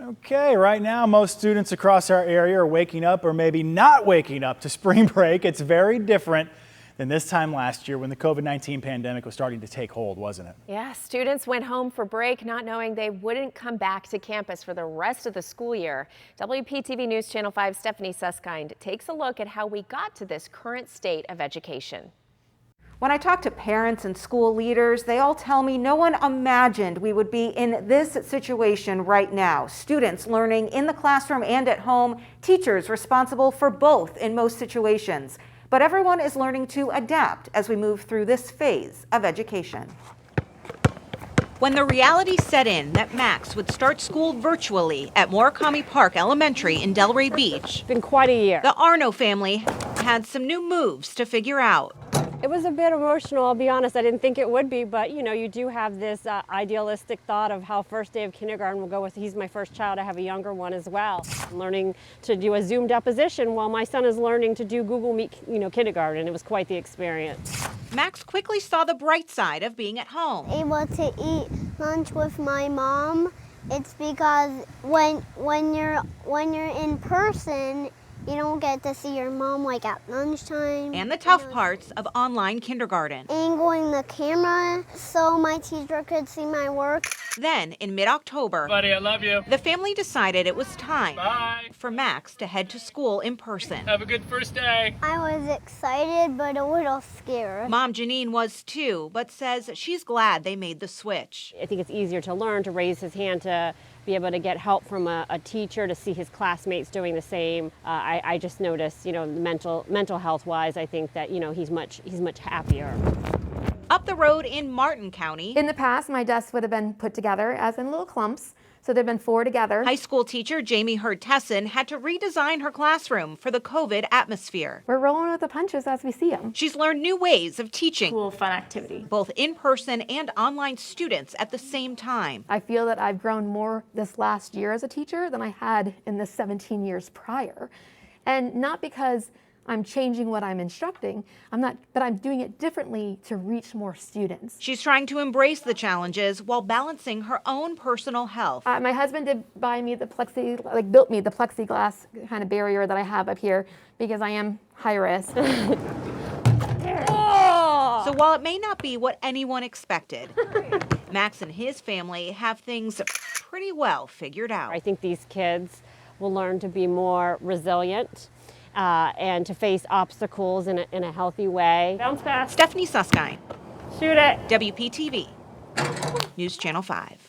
Okay, right now most students across our area are waking up or maybe not waking up to spring break. It's very different than this time last year when the COVID-19 pandemic was starting to take hold, wasn't it? Yeah, students went home for break not knowing they wouldn't come back to campus for the rest of the school year. WPTV News Channel 5's Stephanie Susskind takes a look at how we got to this current state of education. When I talk to parents and school leaders, they all tell me no one imagined we would be in this situation right now. Students learning in the classroom and at home, teachers responsible for both in most situations. But everyone is learning to adapt as we move through this phase of education. When the reality set in that Max would start school virtually at Murakami Park Elementary in Delray Beach, It's been quite a year. the Arno family had some new moves to figure out. It was a bit emotional, I'll be honest. I didn't think it would be, but you do have this idealistic thought of how first day of kindergarten will go with. He's my first child. I have a younger one as well. I'm learning to do a Zoom deposition while my son is learning to do Google Meet, kindergarten. It was quite the experience. Max quickly saw the bright side of being at home. Able to eat lunch with my mom. It's because when you're in person, you don't get to see your mom like at lunchtime. And the tough parts of online kindergarten. Angling the camera so my teacher could see my work. Then, in mid-October, Buddy, I love you. the family decided it was time Bye. for Max to head to school in person. Have a good first day. I was excited but a little scared. Mom Janine was too, but says she's glad they made the switch. I think it's easier to learn, to raise his hand, to be able to get help from a teacher, to see his classmates doing the same. I just noticed, mental health wise, I think that, he's much happier. Up the road in Martin County, In the past, my desks would have been put together as in little clumps, so there've been 4 together. high school teacher Jamie Hurd-Tesson had to redesign her classroom for the COVID atmosphere. We're rolling with the punches as we see them. She's learned new ways of teaching Cool, fun activity. both in-person and online students at the same time. I feel that I've grown more this last year as a teacher than I had in the 17 years prior. And not because I'm changing what I'm instructing, but I'm doing it differently to reach more students. She's trying to embrace the challenges while balancing her own personal health. My husband did buy me built me the plexiglass kind of barrier that I have up here because I am high risk. So while it may not be what anyone expected, Max and his family have things pretty well figured out. I think these kids will learn to be more resilient and to face obstacles in a healthy way. Bounce fast. Stephanie Susskind, Shoot it. WPTV News Channel 5.